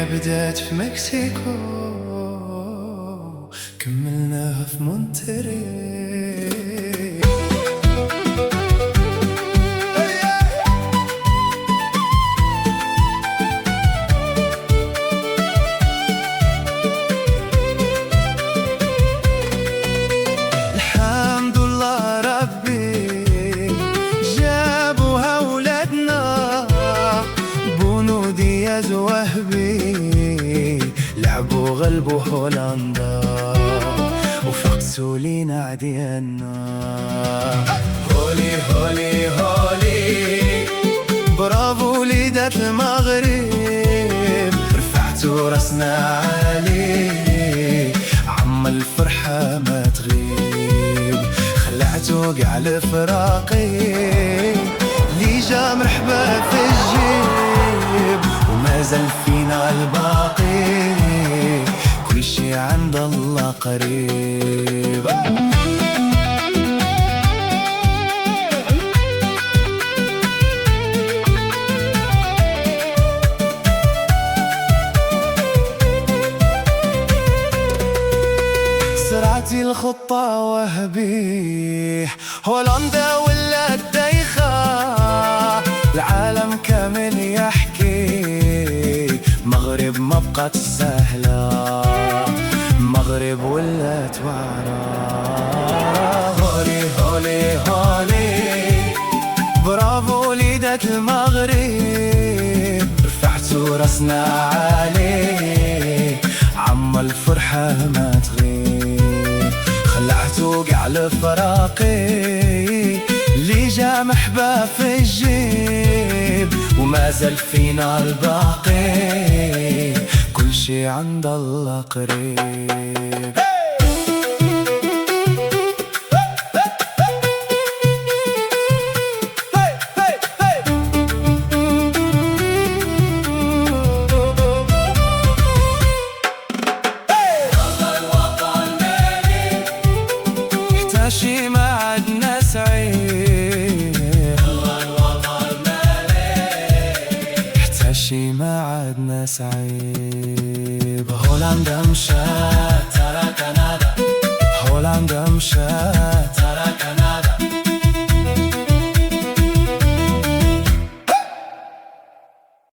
الحكاية بدات في مكسيكو، كملناها في مونتري. الحمد لله ربي جابوها ولادنا، بونو دياز وهبي لعبوا غلبوا هولندا، وفقسوا لينا عديانا. هولي هولي هولي برافو وليدات المغرب، رفعتوا راسنا عالي، عم الفرحة ما تغيب، خلعتوا قاع الفراقي، اللي جا مرحبا في الجيب، وما زال فينا الباقي، كل شي عند الله قريب. سرعتي الخطة وهبي، هولندا ولات دايخة، العالم كامل يحكي، مغرب ما بقات سهلة، مغرب ولات وعرة. هولي هولي هولي برافو وليدات المغرب، رفعتوا راسنا عالي، عم الفرحة ما تغيب، خلعتوا قاع الفراقي، اللي جا محبا في الجيب، وما زال فينا الباقي، كل شي عند الله قريب. شي ما عدنا سعيد، الله الوطن الملك، حتى شي ما عدنا سعيد. هولندا مشات ترى كندا، هولندا مشات